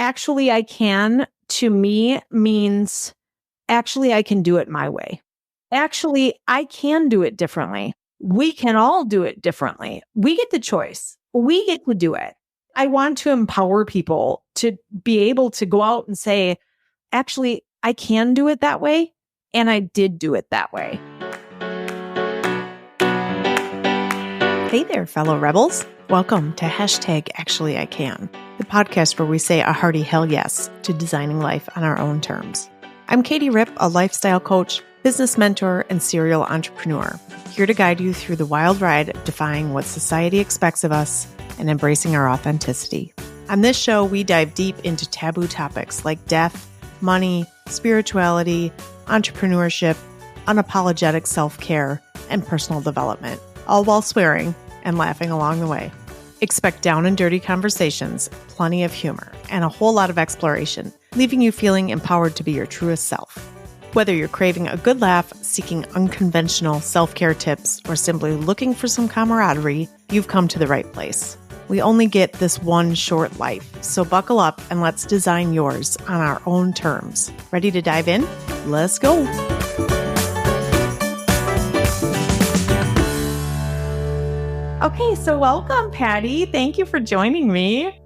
actually I can to me means actually I can do it my way. Actually, I can do it differently. We can all do it differently. We get the choice. We get to do it. I want to empower people to be able to go out and say, actually, I can do it that way. And I did do it that way. Hey there, fellow rebels. Welcome to #ActuallyICan, the podcast where we say a hearty hell yes to designing life on our own terms. I'm Katy Ripp, a lifestyle coach, business mentor, and serial entrepreneur, here to guide you through the wild ride of defying what society expects of us and embracing our authenticity. On this show, we dive deep into taboo topics like death, money, spirituality, entrepreneurship, unapologetic self-care, and personal development, all while swearing and laughing along the way. Expect down and dirty conversations, plenty of humor, and a whole lot of exploration, leaving you feeling empowered to be your truest self. Whether you're craving a good laugh, seeking unconventional self-care tips, or simply looking for some camaraderie, you've come to the right place. We only get this one short life, so buckle up and let's design yours on our own terms. Ready to dive in? Let's go! Okay, so welcome, Patty. Thank you for joining me.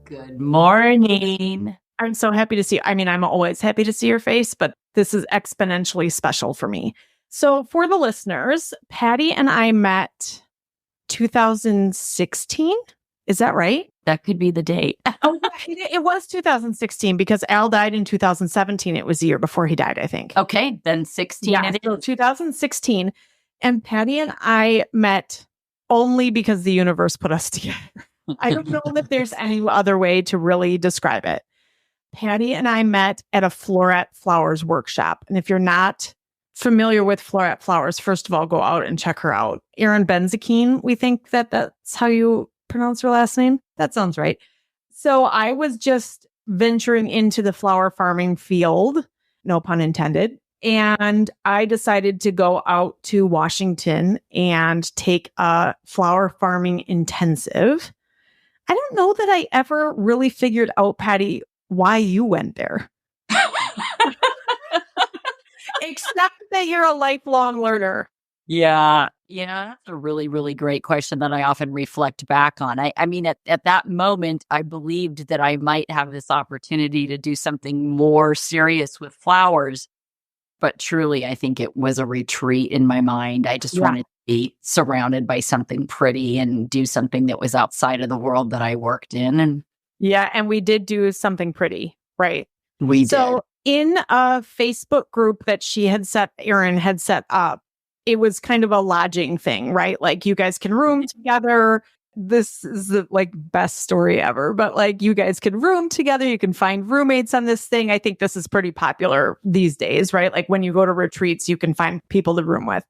Good morning. I'm so happy to see you. I mean, I'm always happy to see your face, but this is exponentially special for me. So for the listeners, Patty and I met 2016. Is that right? That could be the date. Oh, it was 2016 because Al died in 2017. It was the year before he died, I think. Okay, then 16. Yeah, so 2016. And Patty and I met only because the universe put us together. I don't know if there's any other way to really describe it. Patty and I met at a Floret Flowers workshop. And if you're not familiar with Floret Flowers, first of all, go out and check her out. Erin Benzakine, we think that's how you pronounce her last name. That sounds right. So I was just venturing into the flower farming field, no pun intended. And I decided to go out to Washington and take a flower farming intensive. I don't know that I ever really figured out, Patty, why you went there. Except that you're a lifelong learner. Yeah, that's a really, really great question that I often reflect back on. I mean, at that moment, I believed that I might have this opportunity to do something more serious with flowers. But truly, I think it was a retreat in my mind. I just wanted to be surrounded by something pretty and do something that was outside of the world that I worked in. And and we did do something pretty, right? We did. So in a Facebook group that Erin had set up, it was kind of a lodging thing, right? Like you guys can room together. This is the best story ever, but you guys can room together. You can find roommates on this thing. I think this is pretty popular these days, right? Like when you go to retreats, you can find people to room with.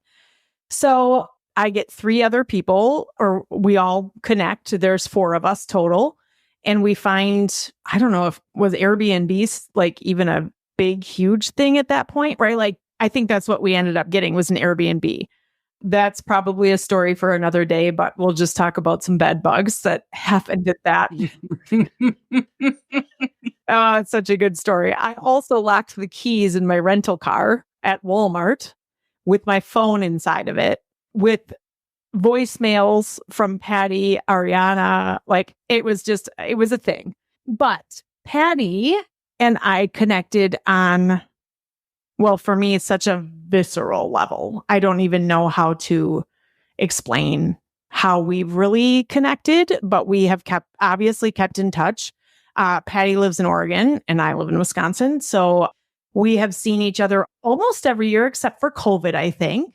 So I get 3 other people, or we all connect. There's 4 of us total. And we find, I don't know if was Airbnb even a big, huge thing at that point, right? I think that's what we ended up getting was an Airbnb. That's probably a story for another day, but we'll just talk about some bed bugs that happened at that. Oh, it's such a good story. I also locked the keys in my rental car at Walmart with my phone inside of it, with voicemails from Patty, Ariana. It was a thing. But Patty and I connected on, well, for me, it's such a visceral level. I don't even know how to explain how we've really connected, but we have obviously kept in touch. Patty lives in Oregon and I live in Wisconsin. So we have seen each other almost every year, except for COVID, I think.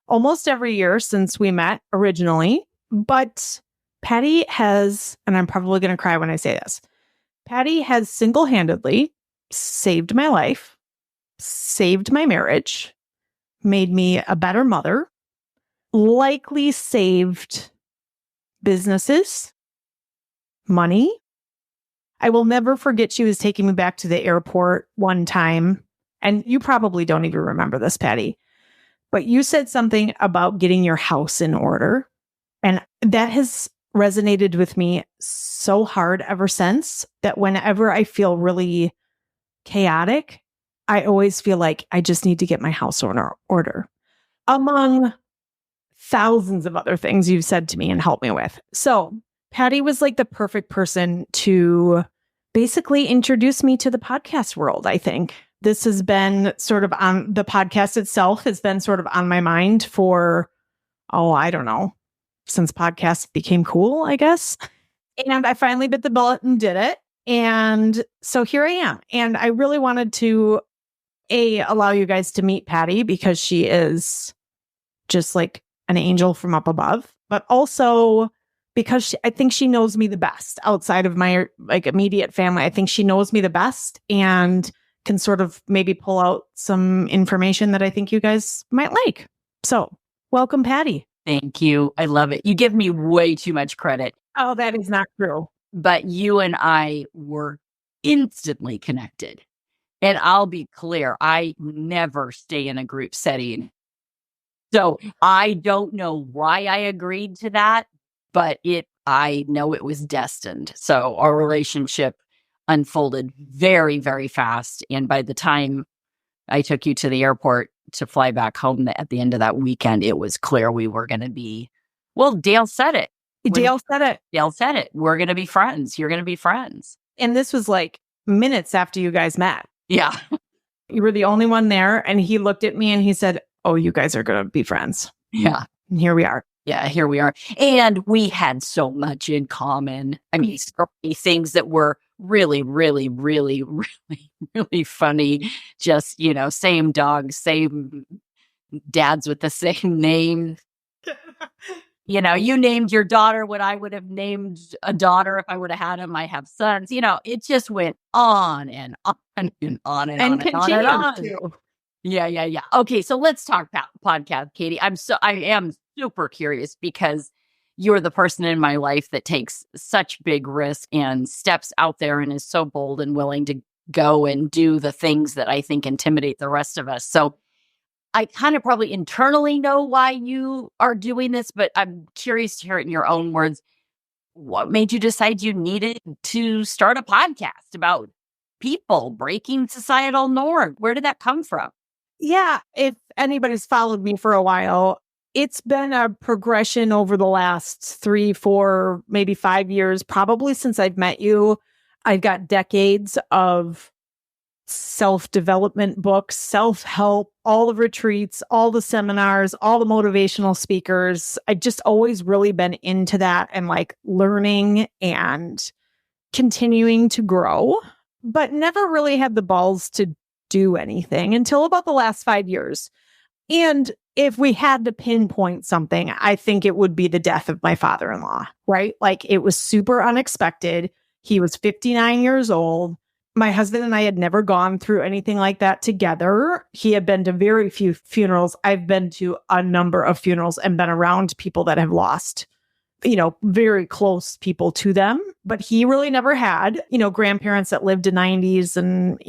Almost every year since we met originally. But Patty has, and I'm probably going to cry when I say this, Patty has single-handedly saved my life, saved my marriage, made me a better mother, likely saved businesses, money. I will never forget she was taking me back to the airport one time, and you probably don't even remember this, Patty, but you said something about getting your house in order, and that has resonated with me so hard ever since that whenever I feel really chaotic, I always feel like I just need to get my house in order, among thousands of other things you've said to me and helped me with. So Patty was like the perfect person to basically introduce me to the podcast world, I think. This has been sort of on the podcast itself has been sort of on my mind for, I don't know, since podcasts became cool, I guess. And I finally bit the bullet and did it. And so here I am. And I really wanted to, allow you guys to meet Patty because she is just like an angel from up above, but also because I think she knows me the best outside of my like immediate family. I think she knows me the best and can sort of maybe pull out some information that I think you guys might like. So welcome, Patty. Thank you. I love it. You give me way too much credit. Oh, that is not true. But you and I were instantly connected. And I'll be clear, I never stay in a group setting. So I don't know why I agreed to that, but I know it was destined. So our relationship unfolded very, very fast. And by the time I took you to the airport to fly back home at the end of that weekend, it was clear we were going to be, well, Dale said it. Dale said it. We're going to be friends. You're going to be friends. And this was like minutes after you guys met. Yeah. You were the only one there. And he looked at me and he said, "Oh, you guys are going to be friends." Yeah. And here we are. Yeah, here we are. And we had so much in common. I mean, so many things that were really, really, really, really, really funny. Just, same dogs, same dads with the same name. You named your daughter what I would have named a daughter if I would have had them. I have sons. It just went on and on and on and on and on and on. Yeah. Okay, so let's talk about podcast, Katy. I am super curious because you're the person in my life that takes such big risks and steps out there and is so bold and willing to go and do the things that I think intimidate the rest of us. So I kind of probably internally know why you are doing this, but I'm curious to hear it in your own words. What made you decide you needed to start a podcast about people breaking societal norms? Where did that come from? Yeah, if anybody's followed me for a while, it's been a progression over the last 3, 4, maybe 5 years, probably since I've met you. I've got decades of self-development books, self-help, all the retreats, all the seminars, all the motivational speakers. I just always really been into that and like learning and continuing to grow, but never really had the balls to do anything until about the last 5 years. And if we had to pinpoint something, I think it would be the death of my father-in-law, right? Like it was super unexpected. He was 59 years old. My husband and I had never gone through anything like that together. He had been to very few funerals. I've been to a number of funerals and been around people that have lost, very close people to them. But he really never had, grandparents that lived to 90s and,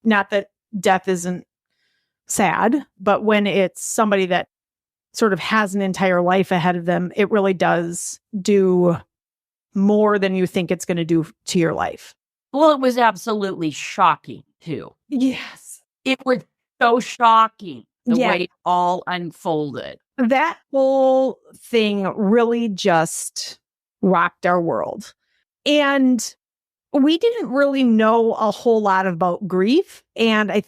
not that death isn't sad, but when it's somebody that sort of has an entire life ahead of them, it really does do more than you think it's going to do to your life. Well, it was absolutely shocking, too. Yes. It was so shocking the way it all unfolded. That whole thing really just rocked our world. And we didn't really know a whole lot about grief. And I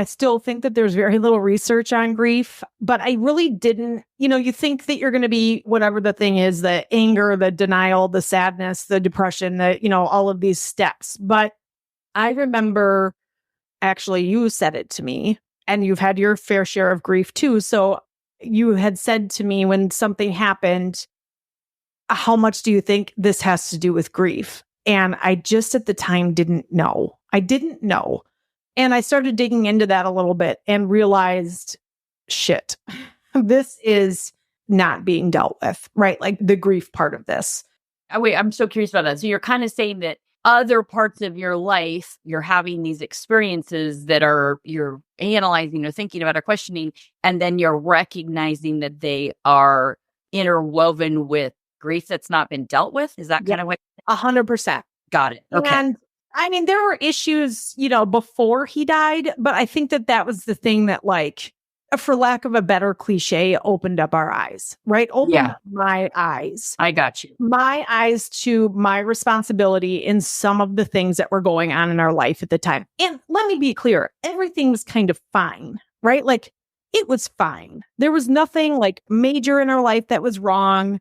still think that there's very little research on grief, but I really didn't, you think that you're going to be whatever the thing is, the anger, the denial, the sadness, the depression, all of these steps. But I remember actually you said it to me and you've had your fair share of grief too. So you had said to me when something happened, how much do you think this has to do with grief? And I just at the time didn't know. I didn't know. And I started digging into that a little bit and realized, shit, this is not being dealt with, right? Like the grief part of this. Oh, wait, I'm so curious about that. So you're kind of saying that other parts of your life, you're having these experiences that you're analyzing or thinking about or questioning, and then you're recognizing that they are interwoven with grief that's not been dealt with. Is that Yeah, kind of what? 100%. Got it. Okay. And I mean, there were issues, before he died, but I think that was the thing that, like, for lack of a better cliche, opened up our eyes, right? Opened up my eyes. I got you. My eyes to my responsibility in some of the things that were going on in our life at the time. And let me be clear, everything was kind of fine, right? Like, it was fine. There was nothing like major in our life that was wrong.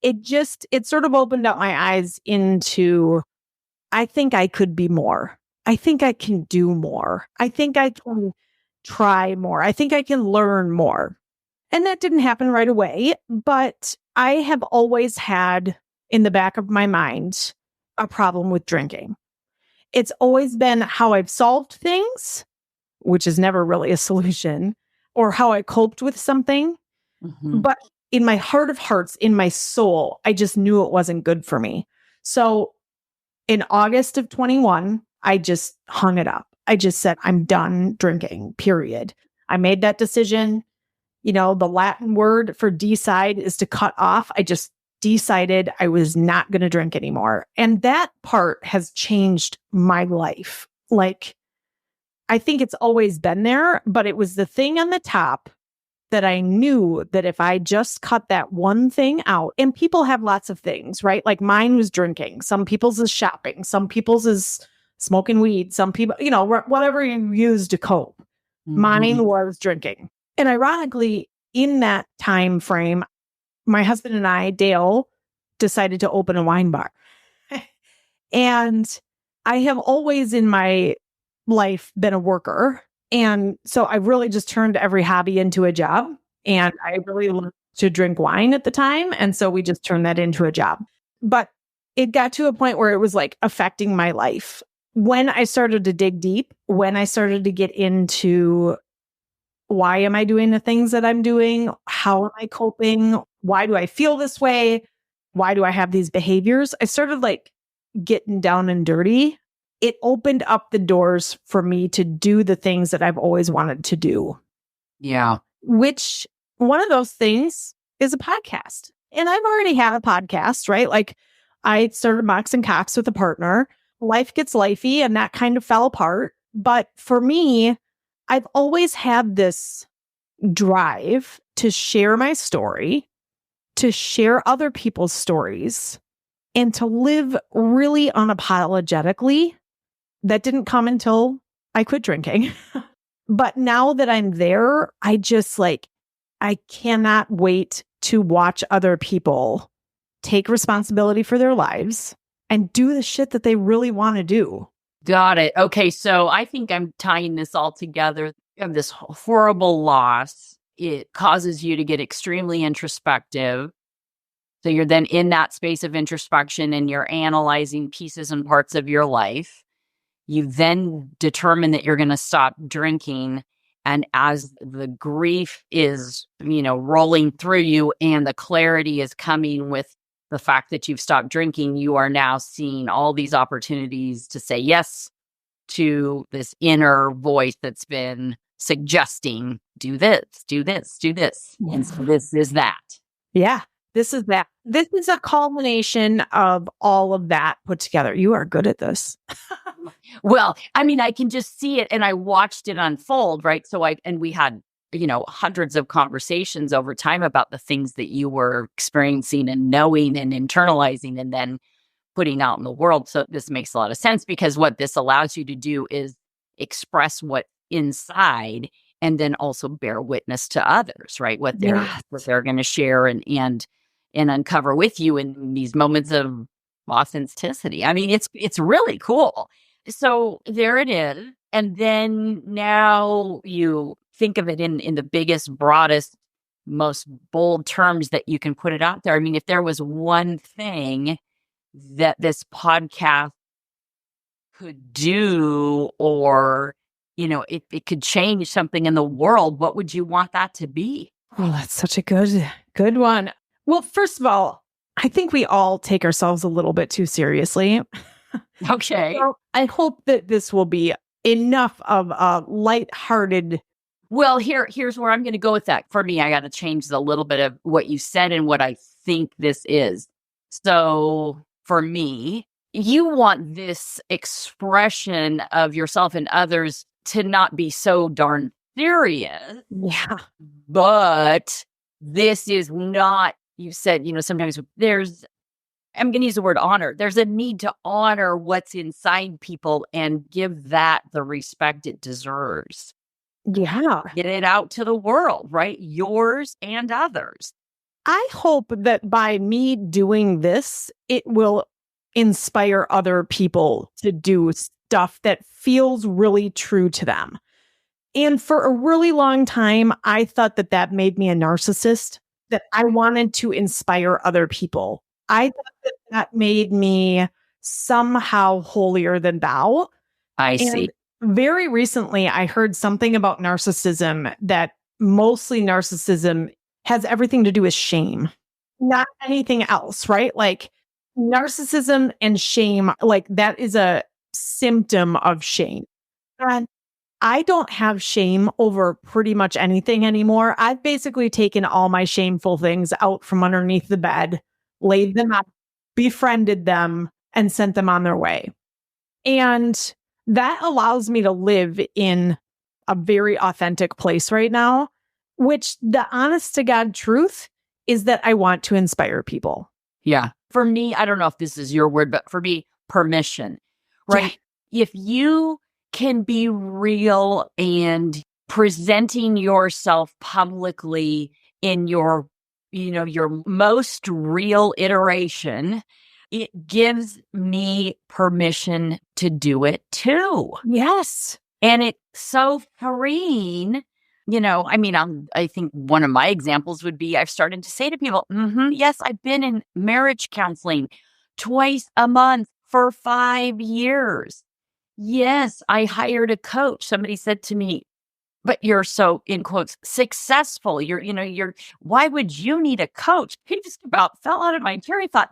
It sort of opened up my eyes into, I think I could be more. I think I can do more. I think I can try more. I think I can learn more. And that didn't happen right away, but I have always had in the back of my mind a problem with drinking. It's always been how I've solved things, which is never really a solution, or how I coped with something. Mm-hmm. But in my heart of hearts, in my soul, I just knew it wasn't good for me. So in August of 21, I just hung it up. I just said, I'm done drinking, period. I made that decision. The Latin word for decide is to cut off. I just decided I was not going to drink anymore. And that part has changed my life. Like, I think it's always been there, but it was the thing on the top that I knew that if I just cut that one thing out, and people have lots of things, right? Like mine was drinking. Some people's is shopping. Some people's is smoking weed. Some people, whatever you use to cope. Mm-hmm. Mine was drinking. And ironically, in that time frame, my husband and I, Dale, decided to open a wine bar. And I have always in my life been a worker. And so I really just turned every hobby into a job. And I really loved to drink wine at the time. And so we just turned that into a job. But it got to a point where it was like affecting my life. When I started to dig deep, when I started to get into why am I doing the things that I'm doing? How am I coping? Why do I feel this way? Why do I have these behaviors? I started like getting down and dirty. It opened up the doors for me to do the things that I've always wanted to do. Yeah. Which one of those things is a podcast. And I've already had a podcast, right? Like I started Mox and Cox with a partner. Life gets lifey and that kind of fell apart. But for me, I've always had this drive to share my story, to share other people's stories, and to live really unapologetically. That didn't come until I quit drinking. But now that I'm there, I just I cannot wait to watch other people take responsibility for their lives and do the shit that they really want to do. Got it. Okay, so I think I'm tying this all together. You have this horrible loss. It causes you to get extremely introspective. So you're then in that space of introspection and you're analyzing pieces and parts of your life. You then determine that you're going to stop drinking. And as the grief is, rolling through you and the clarity is coming with the fact that you've stopped drinking, you are now seeing all these opportunities to say yes to this inner voice that's been suggesting, do this, do this, do this. Yeah. And so this is that. Yeah, this is that. This is a culmination of all of that put together. You are good at this. Well, I mean, I can just see it and I watched it unfold, right? So we had, hundreds of conversations over time about the things that you were experiencing and knowing and internalizing and then putting out in the world. So this makes a lot of sense because what this allows you to do is express what inside and then also bear witness to others, right? What they're going to share and uncover with you in these moments of authenticity. I mean, it's really cool. So there it is. And then now you think of it in the biggest, broadest, most bold terms that you can put it out there. I mean, if there was one thing that this podcast could do or, it could change something in the world, what would you want that to be? Oh, that's such a good one. Well, first of all, I think we all take ourselves a little bit too seriously. Okay. So I hope that this will be enough of a lighthearted. Well, here's where I'm going to go with that. For me, I got to change a little bit of what you said and what I think this is. So for me, you want this expression of yourself and others to not be so darn serious, Yeah. but this is not, you said, sometimes I'm going to use the word honor. There's a need to honor what's inside people and give that the respect it deserves. Yeah. Get it out to the world, right? Yours and others. I hope that by me doing this, it will inspire other people to do stuff that feels really true to them. And for a really long time, I thought that made me a narcissist, that I wanted to inspire other people. I thought that made me somehow holier than thou. I see. And very recently, I heard something about narcissism that mostly narcissism has everything to do with shame, not anything else, right? Like narcissism and shame, like that is a symptom of shame. And I don't have shame over pretty much anything anymore. I've basically taken all my shameful things out from underneath the bed, laid them up, befriended them, and sent them on their way. And that allows me to live in a very authentic place right now, which the honest to God truth is that I want to inspire people. Yeah. For me, I don't know if this is your word, but for me, permission, right? Yeah. If you can be real and presenting yourself publicly in your most real iteration, it gives me permission to do it too. Yes. And it's so freeing. I think one of my examples would be I've started to say to people, yes, I've been in marriage counseling twice a month for 5 years. Yes, I hired a coach. Somebody said to me, but you're so, in quotes, successful. Why would you need a coach? I just about fell out of my chair. I thought,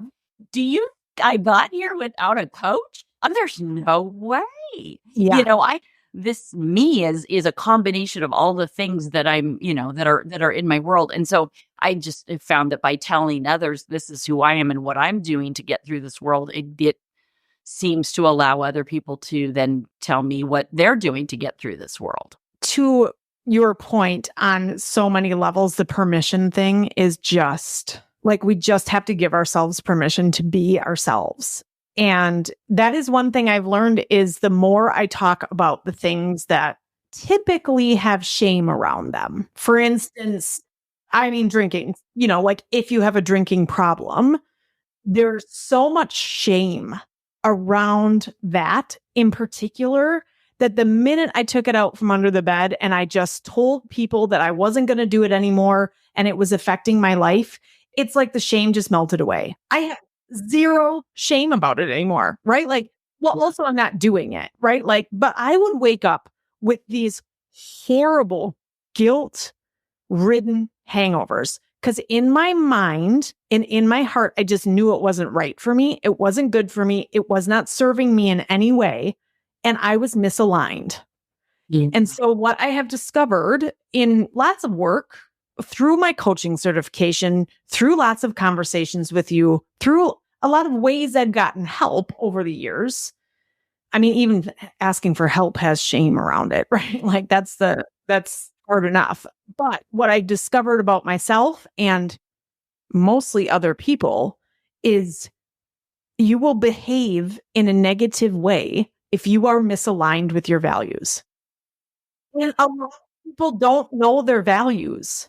I got here without a coach? There's no way. Yeah. This me is a combination of all the things that I'm, that are in my world. And so I just have found that by telling others, this is who I am and what I'm doing to get through this world, it seems to allow other people to then tell me what they're doing to get through this world. To your point, on so many levels, the permission thing is just like, we just have to give ourselves permission to be ourselves. And that is one thing I've learned is the more I talk about the things that typically have shame around them. For instance, drinking, like if you have a drinking problem, there's so much shame around that in particular, that the minute I took it out from under the bed and I just told people that I wasn't going to do it anymore and it was affecting my life, it's like the shame just melted away. I have zero shame about it anymore, right? Like, well, also I'm not doing it, right? Like, but I would wake up with these horrible guilt-ridden hangovers because in my mind and in my heart, I just knew it wasn't right for me. It wasn't good for me. It was not serving me in any way. And I was misaligned. Yeah. And so what I have discovered in lots of work, through my coaching certification, through lots of conversations with you, through a lot of ways I've gotten help over the years. Even asking for help has shame around it, right? Like that's hard enough. But what I discovered about myself and mostly other people is you will behave in a negative way if you are misaligned with your values. And a lot of people don't know their values.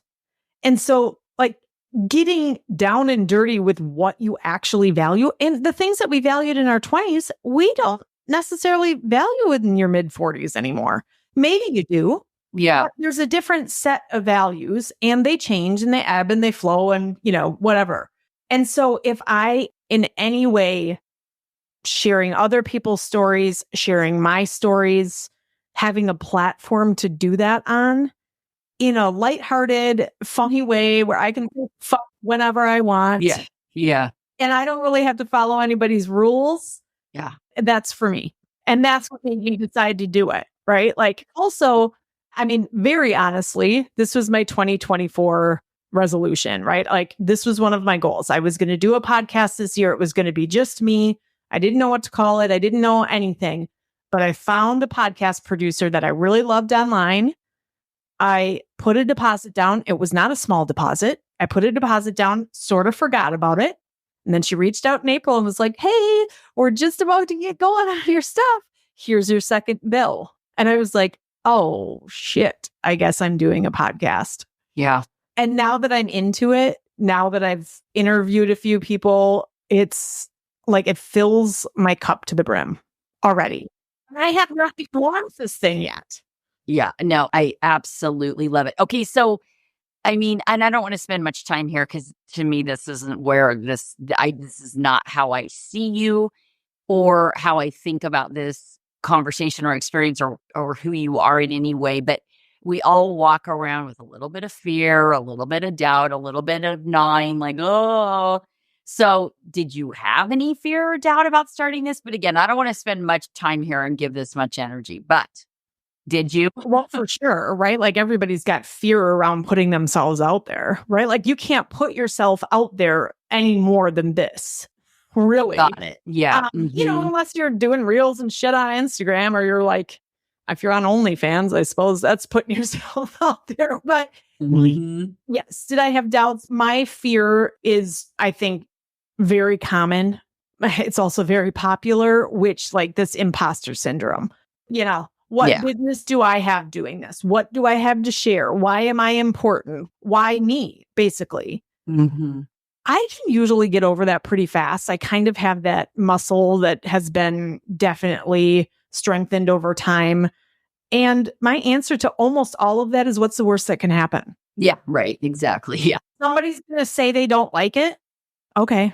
And so, like, getting down and dirty with what you actually value and the things that we valued in our 20s, we don't necessarily value it in your mid 40s anymore. Maybe you do. Yeah. But there's a different set of values and they change and they ebb and they flow and, whatever. And so if I, in any way, sharing other people's stories, sharing my stories, having a platform to do that on in a lighthearted, funny way where I can fuck whenever I want. Yeah. Yeah. And I don't really have to follow anybody's rules. Yeah. That's for me. And that's what made me decide to do it. Right. Like also, very honestly, this was my 2024 resolution, right? Like this was one of my goals. I was going to do a podcast this year. It was going to be just me. I didn't know what to call it. I didn't know anything, but I found a podcast producer that I really loved online. I put a deposit down. It was not a small deposit. I put a deposit down, sort of forgot about it. And then she reached out in April and was like, hey, we're just about to get going on your stuff. Here's your second bill. And I was like, oh shit, I guess I'm doing a podcast. Yeah. And now that I'm into it, now that I've interviewed a few people, it's like it fills my cup to the brim already. And I have not launched this thing yet. Yeah. No, I absolutely love it. Okay. So, I mean, and I don't want to spend much time here because to me, this isn't where this is not how I see you or how I think about this conversation or experience or who you are in any way. But we all walk around with a little bit of fear, a little bit of doubt, a little bit of gnawing, like, oh. So did you have any fear or doubt about starting this? But again, I don't want to spend much time here and give this much energy, but did you? Well, for sure, right? Like everybody's got fear around putting themselves out there, right? Like you can't put yourself out there any more than this. Really. Got it. Yeah. You know, unless you're doing reels and shit on Instagram or you're like, if you're on OnlyFans, I suppose that's putting yourself out there. But yes, did I have doubts? My fear is, I think, very common. It's also very popular, which like this imposter syndrome, you know. What business do I have doing this? What do I have to share? Why am I important? Why me, basically? I can usually get over that pretty fast. I kind of have that muscle that has been definitely strengthened over time. And my answer to almost all of that is what's the worst that can happen? Yeah, right. Exactly. Yeah. Somebody's going to say they don't like it. Okay.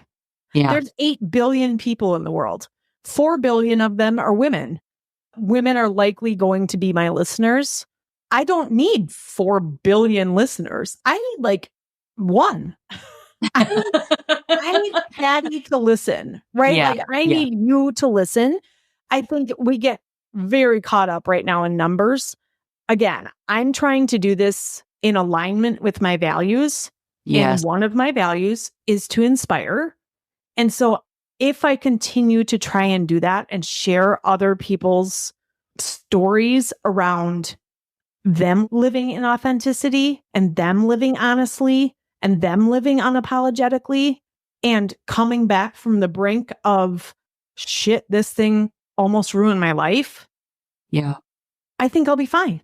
Yeah. There's 8 billion people in the world. 4 billion of them are women. Women are likely going to be my listeners. I don't need 4 billion listeners. I need like 1. I need Patty to listen, right? Yeah, like I need you to listen. I think we get very caught up right now in numbers. Again, I'm trying to do this in alignment with my values. Yes. And one of my values is to inspire. And so if I continue to try and do that and share other people's stories around them living in authenticity and them living honestly and them living unapologetically and coming back from the brink of shit, this thing almost ruined my life. Yeah. I think I'll be fine.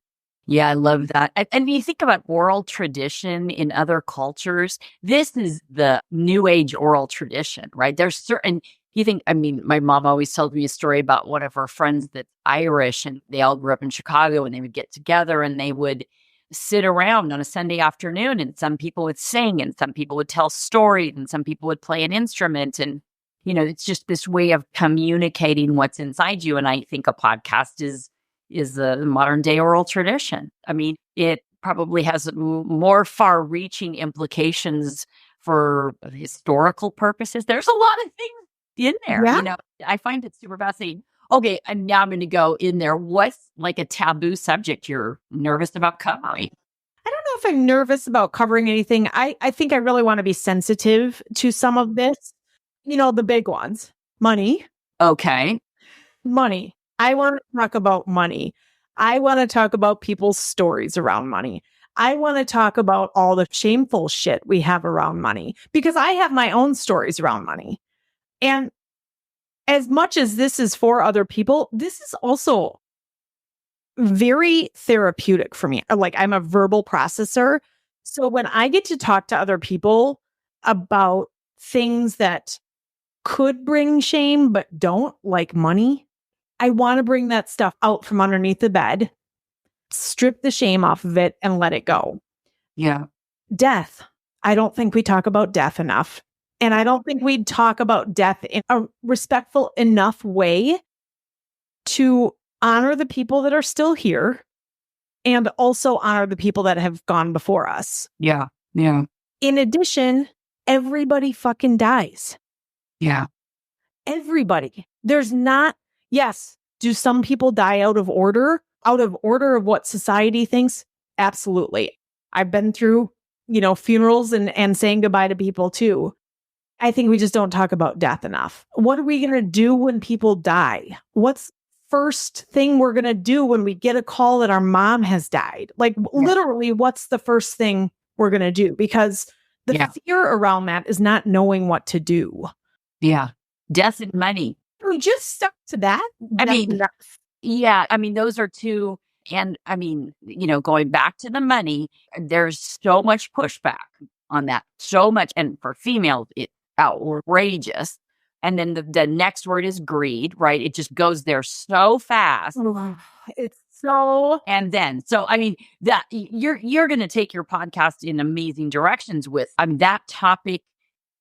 Yeah, I love that. And you think about oral tradition in other cultures, this is the new age oral tradition, right? There's certain, you think, I mean, my mom always told me a story about one of her friends that's Irish and they all grew up in Chicago and they would get together and they would sit around on a Sunday afternoon and some people would sing and some people would tell stories and some people would play an instrument. And, you know, it's just this way of communicating what's inside you. And I think a podcast is a modern day oral tradition. I mean, it probably has more far reaching implications for historical purposes. There's a lot of things in there. Yeah. You know, I find it super fascinating. Okay, and now I'm going to go in there. What's like a taboo subject you're nervous about covering? I don't know if I'm nervous about covering anything. I think I really want to be sensitive to some of this. You know, the big ones. Money. Okay. Money. I want to talk about money. I want to talk about people's stories around money. I want to talk about all the shameful shit we have around money because I have my own stories around money. And as much as this is for other people, this is also very therapeutic for me. Like I'm a verbal processor. So when I get to talk to other people about things that could bring shame, but don't, like money, I want to bring that stuff out from underneath the bed, strip the shame off of it and let it go. Yeah. Death. I don't think we talk about death enough. And I don't think we'd talk about death in a respectful enough way to honor the people that are still here and also honor the people that have gone before us. Yeah. Yeah. In addition, everybody fucking dies. Yeah. Everybody. There's not, yes, do some people die out of order of what society thinks? Absolutely. I've been through funerals and saying goodbye to people too. I think we just don't talk about death enough. What are we going to do when people die? What's first thing we're going to do when we get a call that our mom has died? Like literally, what's the first thing we're going to do? Because the fear around that is not knowing what to do. Yeah. Death and money. We just stuck to that. Those are two. And going back to the money, there's so much pushback on that. So much. And for females, it's outrageous. And then the next word is greed, right? It just goes there so fast. It's so. And then, that you're going to take your podcast in amazing directions with, that topic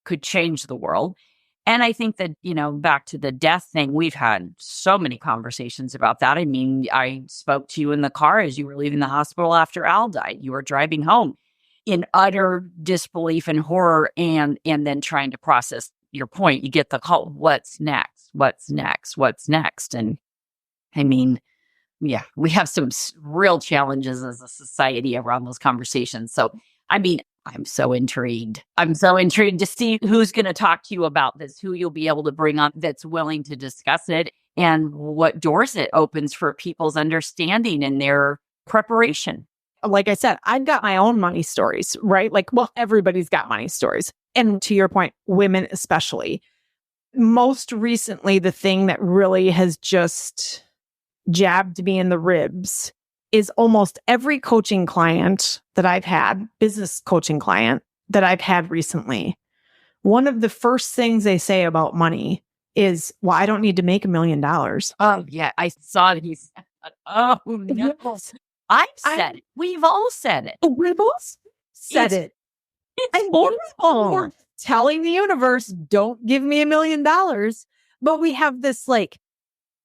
could change the world. And I think that, back to the death thing, we've had so many conversations about that. I mean, I spoke to you in the car as you were leaving the hospital after Al died. You were driving home in utter disbelief and horror and then trying to process your point. You get the call, what's next? What's next? What's next? And I mean, we have some real challenges as a society around those conversations. So, I'm so intrigued. I'm so intrigued to see who's going to talk to you about this, who you'll be able to bring on that's willing to discuss it, and what doors it opens for people's understanding and their preparation. Like I said, I've got my own money stories, right? Everybody's got money stories. And to your point, women especially. Most recently, the thing that really has just jabbed me in the ribs is almost every coaching client that I've had, business coaching client that I've had recently. One of the first things they say about money is, well, I don't need to make $1 million. Oh, yeah. I saw that he said that. Oh, no. I've said it. We've all said it. We've all said it. It's horrible. We're telling the universe, don't give me $1 million. But we have this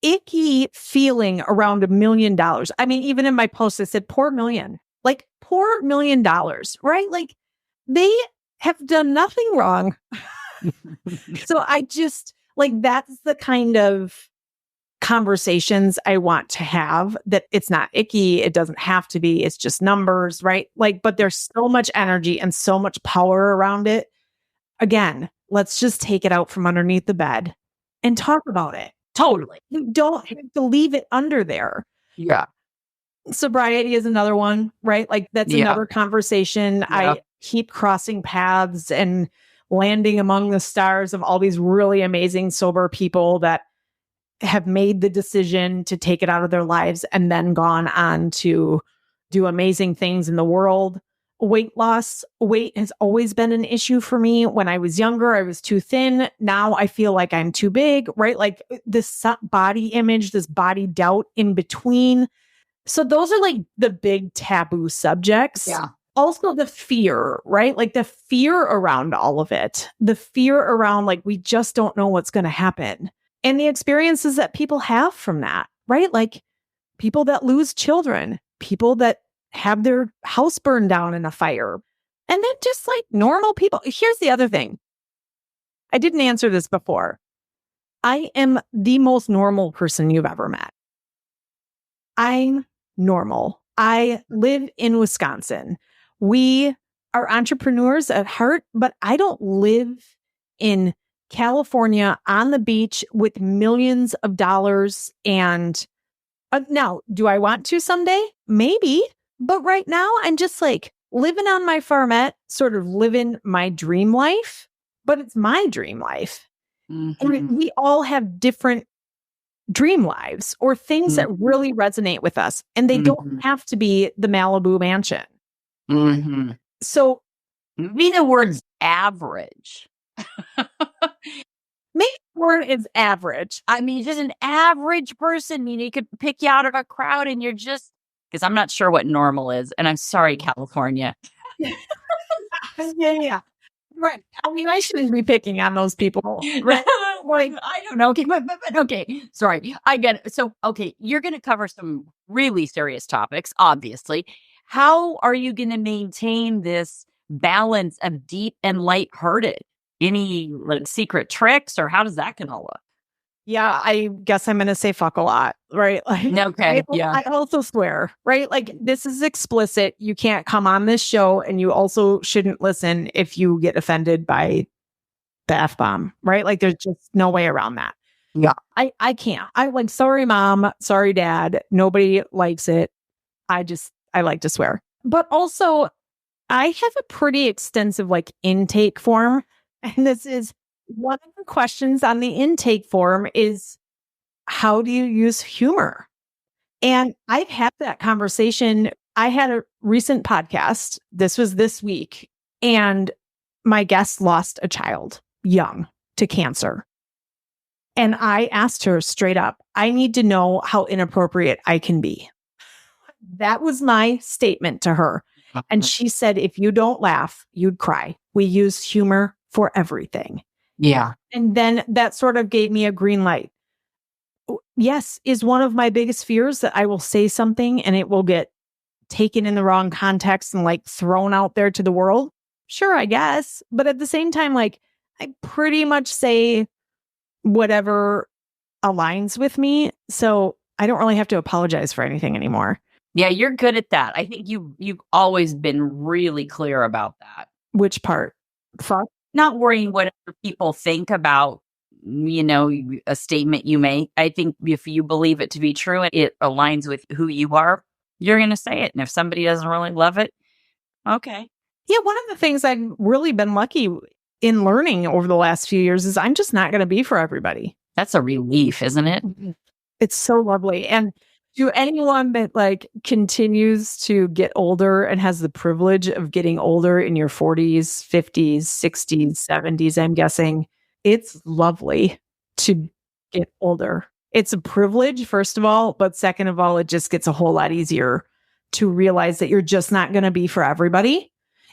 icky feeling around $1 million. I mean, even in my post, I said, poor million, poor $1 million, right? They have done nothing wrong. So I just that's the kind of conversations I want to have, that it's not icky. It doesn't have to be. It's just numbers, right? But there's so much energy and so much power around it. Again, let's just take it out from underneath the bed and talk about it. Totally. You don't have to leave it under there. Yeah. Sobriety is another one, right? That's another conversation. Yeah. I keep crossing paths and landing among the stars of all these really amazing sober people that have made the decision to take it out of their lives and then gone on to do amazing things in the world. Weight loss. Weight has always been an issue for me. When I was younger, I was too thin. Now I feel like I'm too big, right? This body image, this body doubt in between. So those are the big taboo subjects. Yeah. Also the fear, right? The fear around all of it. The fear around we just don't know what's going to happen. And the experiences that people have from that, right? People that lose children, people that have their house burned down in a fire. And then just normal people. Here's the other thing. I didn't answer this before. I am the most normal person you've ever met. I'm normal. I live in Wisconsin. We are entrepreneurs at heart, but I don't live in California on the beach with millions of dollars. And now, do I want to someday? Maybe. But right now, I'm just living on my farmette, sort of living my dream life, but it's my dream life. Mm-hmm. And we all have different dream lives or things that really resonate with us. And they don't have to be the Malibu mansion. Mm-hmm. So maybe the word's average. Maybe the word is average. I mean, just an average person. You could pick you out of a crowd and you're just, because I'm not sure what normal is. And I'm sorry, California. Yeah. Right. I mean, I shouldn't be picking on those people. Right? I don't know. Okay, but okay. Sorry. I get it. So, okay, you're going to cover some really serious topics, obviously. How are you going to maintain this balance of deep and lighthearted? Any secret tricks, or how does that going to look? Yeah, I guess I'm going to say fuck a lot, right? Like, Okay. Yeah. I also swear, right? Like, this is explicit. You can't come on this show, and you also shouldn't listen if you get offended by the F-bomb, right? Like, there's just no way around that. Yeah. I can't. I like, sorry, mom, sorry, dad. Nobody likes it. I like to swear. But also, I have a pretty extensive like intake form. And this is one of the questions on the intake form is, how do you use humor? And I've had that conversation. I had a recent podcast. This was this week. And my guest lost a child young to cancer. And I asked her straight up, I need to know how inappropriate I can be. That was my statement to her. And she said, if you don't laugh, you'd cry. We use humor for everything. Yeah. And then that sort of gave me a green light. Yes, is one of my biggest fears that I will say something and it will get taken in the wrong context and like thrown out there to the world. Sure, I guess. But at the same time, like I pretty much say whatever aligns with me. So I don't really have to apologize for anything anymore. Yeah, you're good at that. I think you've always been really clear about that. Which part? Fuck. Not worrying what other people think about, a statement you make. I think if you believe it to be true and it aligns with who you are, you're going to say it. And if somebody doesn't really love it, okay. Yeah, one of the things I've really been lucky in learning over the last few years is I'm just not going to be for everybody. That's a relief, isn't it? It's so lovely. And to anyone that like continues to get older and has the privilege of getting older in your 40s, 50s, 60s, 70s, I'm guessing, it's lovely to get older. It's a privilege, first of all, but second of all, it just gets a whole lot easier to realize that you're just not going to be for everybody.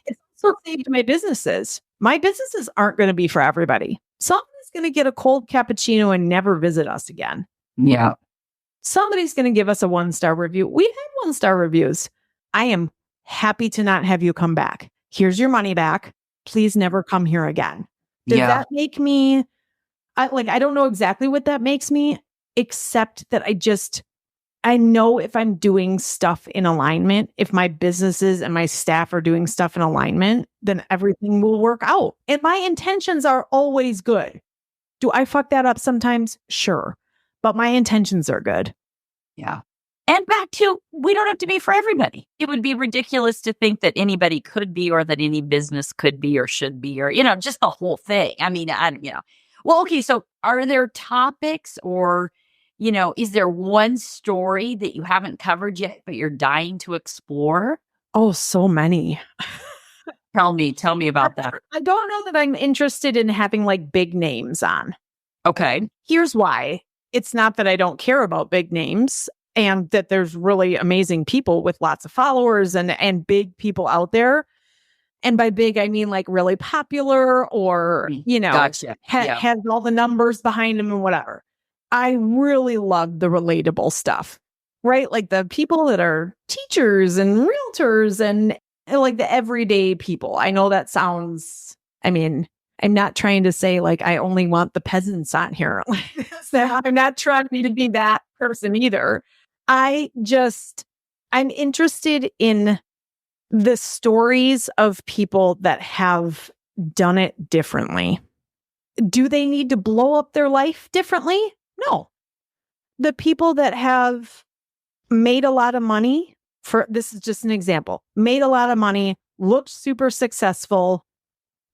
It's also saved my businesses. My businesses aren't going to be for everybody. Someone's going to get a cold cappuccino and never visit us again. Yeah. Somebody's going to give us a 1-star review. We've had 1-star reviews. I am happy to not have you come back. Here's your money back. Please never come here again. Does that make me, I don't know exactly what that makes me, except that I know if I'm doing stuff in alignment, if my businesses and my staff are doing stuff in alignment, then everything will work out. And my intentions are always good. Do I fuck that up sometimes? Sure. But my intentions are good. Yeah. And back to, we don't have to be for everybody. It would be ridiculous to think that anybody could be or that any business could be or should be or, just the whole thing. I mean, Well, okay. So are there topics or, is there one story that you haven't covered yet, but you're dying to explore? Oh, so many. Tell me about that. I don't know that I'm interested in having like big names on. Okay. Here's why. It's not that I don't care about big names and that there's really amazing people with lots of followers and big people out there. And by big, I mean like really popular or, Gotcha. Has all the numbers behind them and whatever. I really love the relatable stuff, right? Like the people that are teachers and realtors and like the everyday people. I know that sounds, I'm not trying to say like I only want the peasants on here. I'm not trying to be that person either. I'm interested in the stories of people that have done it differently. Do they need to blow up their life differently? No. The people that have made a lot of money, this is just an example, made a lot of money, looked super successful,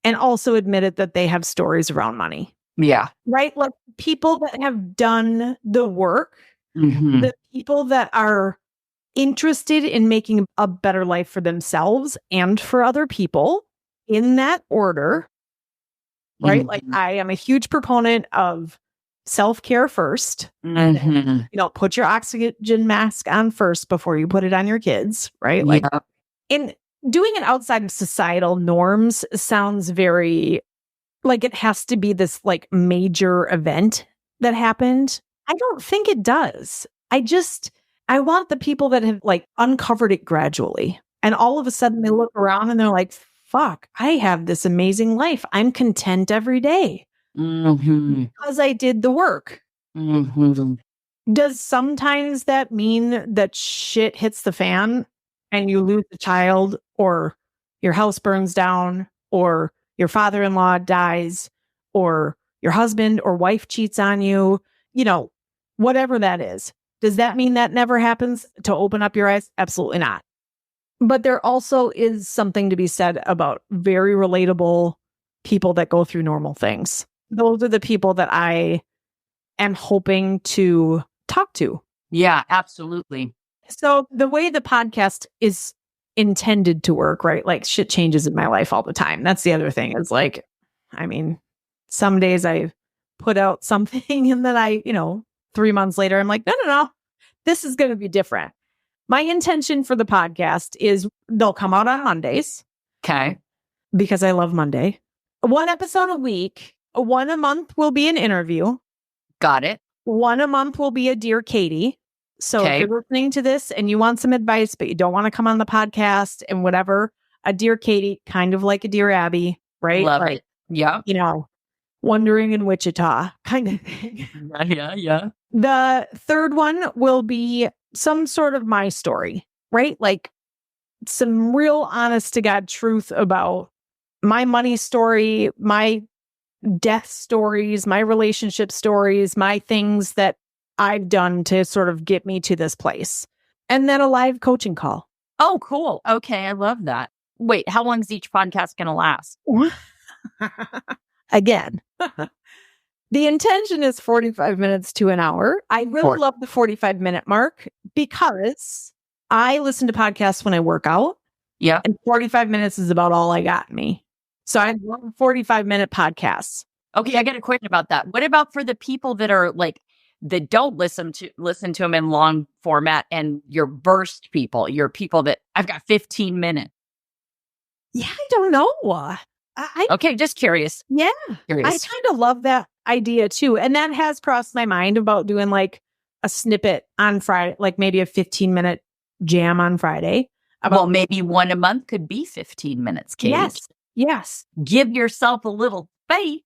and also admitted that they have stories around money. Yeah. Right? Like people that have done the work, the people that are interested in making a better life for themselves and for other people in that order. Right? Like I am a huge proponent of self-care first. Put your oxygen mask on first before you put it on your kids. Right? Like, and doing it outside of societal norms sounds very like it has to be this like major event that happened. I don't think it does. I want the people that have like uncovered it gradually. And all of a sudden they look around and they're like, fuck, I have this amazing life. I'm content every day because I did the work. Mhm. Does sometimes that mean that shit hits the fan and you lose a child, or your house burns down, or your father-in-law dies, or your husband or wife cheats on you, whatever that is? Does that mean that never happens to open up your eyes? Absolutely not. But there also is something to be said about very relatable people that go through normal things. Those are the people that I am hoping to talk to. Yeah, absolutely. So the way the podcast is intended to work, right? Like shit changes in my life all the time. That's the other thing is like, some days I put out something and then 3 months later, I'm like, no, this is going to be different. My intention for the podcast is they'll come out on Mondays. Okay. Because I love Monday. 1 episode a week. 1 a month will be an interview. Got it. 1 a month will be a Dear Katy. So if you're listening to this and you want some advice, but you don't want to come on the podcast and whatever, a Dear Katy, kind of like a Dear Abby, right? Love it. Yeah. Wandering in Wichita kind of thing. Yeah. The third one will be some sort of my story, right? Like some real honest to God truth about my money story, my death stories, my relationship stories, my things that I've done to sort of get me to this place. And then a live coaching call. Oh, cool. Okay. I love that. Wait, how long is each podcast going to last? Again, the intention is 45 minutes to an hour. I really love the 45-minute mark because I listen to podcasts when I work out. Yeah. And 45 minutes is about all I got in me. So I love 45-minute podcasts. Okay, I got a question about that. What about for the people that are like, that don't listen to them in long format, and your burst people, your people that I've got 15 minutes? Yeah, I don't know. Okay, just curious. Yeah. Curious. I kind of love that idea too. And that has crossed my mind about doing like a snippet on Friday, like maybe a 15-minute jam on Friday. Well, maybe 1 a month could be 15 minutes, Kate. Yes. Give yourself a little space,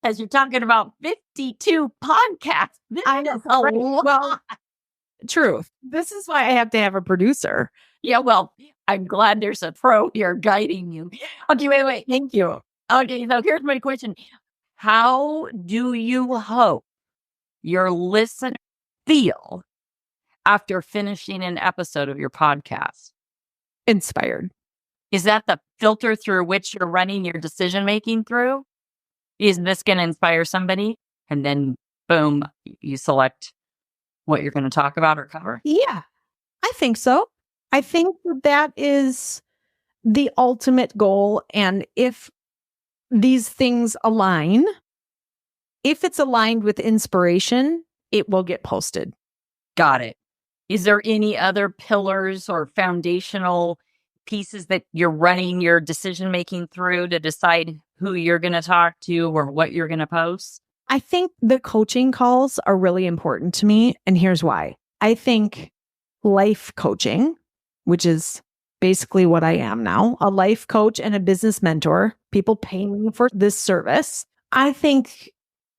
as you're talking about 52 podcasts. I know. Right. Well, truth. This is why I have to have a producer. Yeah, well, I'm glad there's a pro here guiding you. Okay, wait. Thank you. Okay, so here's my question. How do you hope your listeners feel after finishing an episode of your podcast? Inspired. Is that the filter through which you're running your decision making through? Is this going to inspire somebody? And then, boom, you select what you're going to talk about or cover? Yeah, I think so. I think that is the ultimate goal. And if these things align, if it's aligned with inspiration, it will get posted. Got it. Is there any other pillars or foundational pieces that you're running your decision making through to decide who you're going to talk to or what you're going to post? I think the coaching calls are really important to me. And here's why. I think life coaching, which is basically what I am now, a life coach and a business mentor, people pay me for this service. I think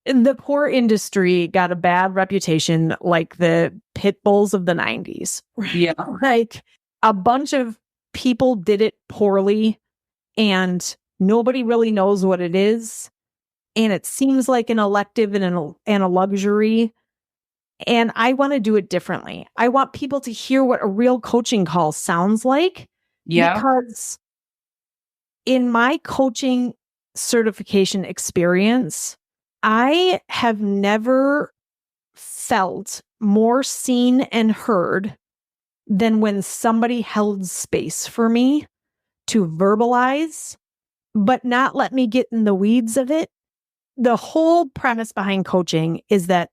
the poor industry got a bad reputation, like the pit bulls of the 90s. Yeah. Like a bunch of people did it poorly and nobody really knows what it is. And it seems like an elective and a luxury. And I want to do it differently. I want people to hear what a real coaching call sounds like. Yeah. Because in my coaching certification experience, I have never felt more seen and heard than when somebody held space for me to verbalize, but not let me get in the weeds of it. The whole premise behind coaching is that,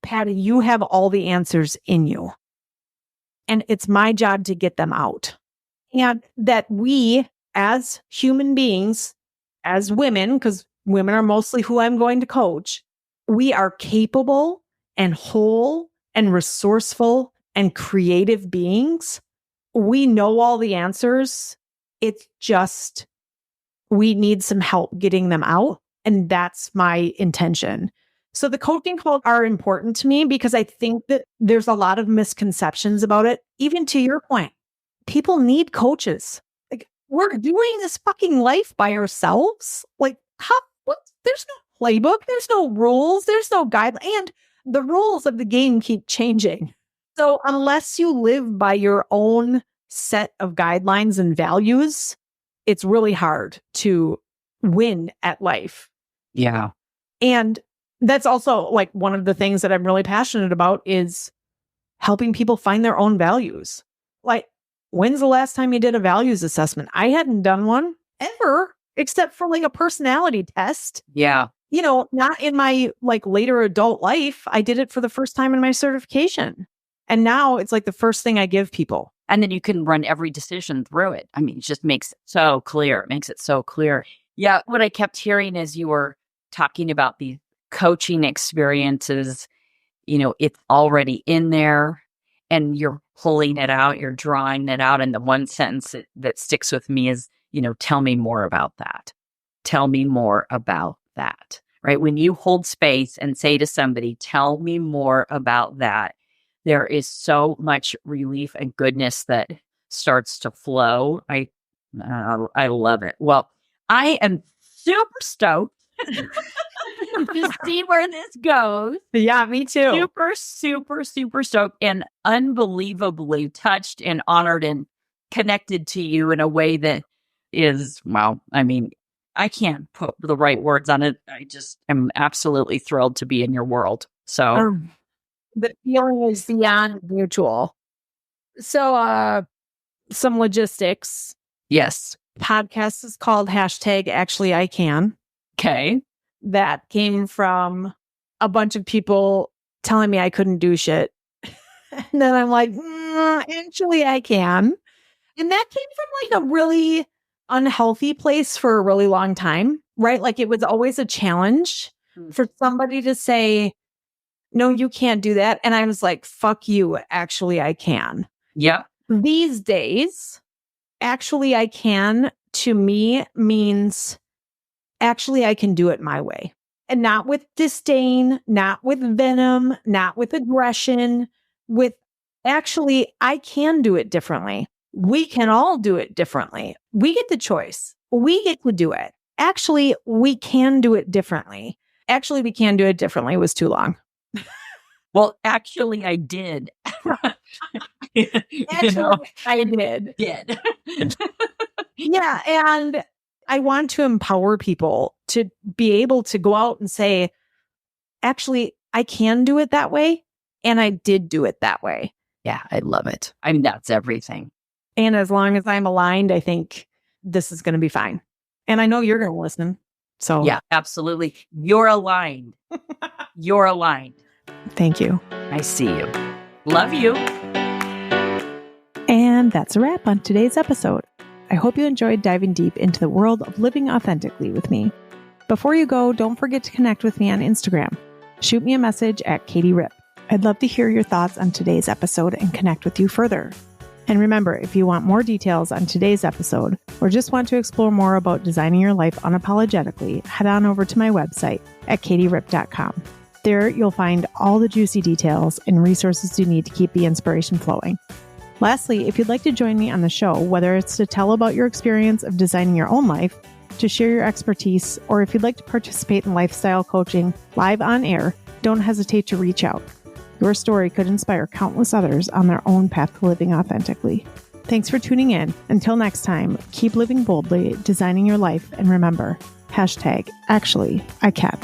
Patty, you have all the answers in you. And it's my job to get them out. And that we, as human beings, as women, because women are mostly who I'm going to coach, we are capable and whole and resourceful and creative beings. We know all the answers. It's just, we need some help getting them out. And that's my intention. So the coaching calls are important to me because I think that there's a lot of misconceptions about it. Even to your point, people need coaches. Like, we're doing this fucking life by ourselves. Like, there's no playbook. There's no rules. There's no guideline. And the rules of the game keep changing. So unless you live by your own set of guidelines and values, it's really hard to win at life. Yeah. And that's also like one of the things that I'm really passionate about is helping people find their own values. Like, when's the last time you did a values assessment? I hadn't done one ever, except for like a personality test. Yeah. You know, not in my like later adult life. I did it for the first time in my certification. And now it's like the first thing I give people. And then you can run every decision through it. I mean, it just makes it so clear. It makes it so clear. Yeah. What I kept hearing as you were talking about the coaching experiences, you know, it's already in there and you're pulling it out, you're drawing it out. And the one sentence that sticks with me is, you know, tell me more about that. Tell me more about that, right? When you hold space and say to somebody, tell me more about that, there is so much relief and goodness that starts to flow. I love it. Well, I am super stoked to see where this goes. Yeah, me too. Super, super, super stoked and unbelievably touched and honored and connected to you in a way that is, well, I mean, I can't put the right words on it. I just am absolutely thrilled to be in your world. So the feeling is beyond mutual. So, some logistics. Yes. Podcast is called #Actually I Can. Okay. That came from a bunch of people telling me I couldn't do shit. And then I'm like, actually I can. And that came from like a really unhealthy place for a really long time, right? Like it was always a challenge for somebody to say, no, you can't do that. And I was like, fuck you. Actually, I can. Yeah. These days, actually, I can to me means actually, I can do it my way. And not with disdain, not with venom, not with aggression, with actually, I can do it differently. We can all do it differently. We get the choice. We get to do it. Actually, we can do it differently. Actually, we can do it differently. It was too long. Well, actually, I did. Actually, I did. Yeah. And I want to empower people to be able to go out and say, actually, I can do it that way. And I did do it that way. Yeah, I love it. I mean, that's everything. And as long as I'm aligned, I think this is going to be fine. And I know you're going to listen. So yeah, absolutely. You're aligned. You're aligned. Thank you. I see you. Love you. And that's a wrap on today's episode. I hope you enjoyed diving deep into the world of living authentically with me. Before you go, don't forget to connect with me on Instagram. Shoot me a message at Katy Ripp. I'd love to hear your thoughts on today's episode and connect with you further. And remember, if you want more details on today's episode or just want to explore more about designing your life unapologetically, head on over to my website at katyripp.com. There, you'll find all the juicy details and resources you need to keep the inspiration flowing. Lastly, if you'd like to join me on the show, whether it's to tell about your experience of designing your own life, to share your expertise, or if you'd like to participate in lifestyle coaching live on air, don't hesitate to reach out. Your story could inspire countless others on their own path to living authentically. Thanks for tuning in. Until next time, keep living boldly, designing your life, and remember, #Actually I Can.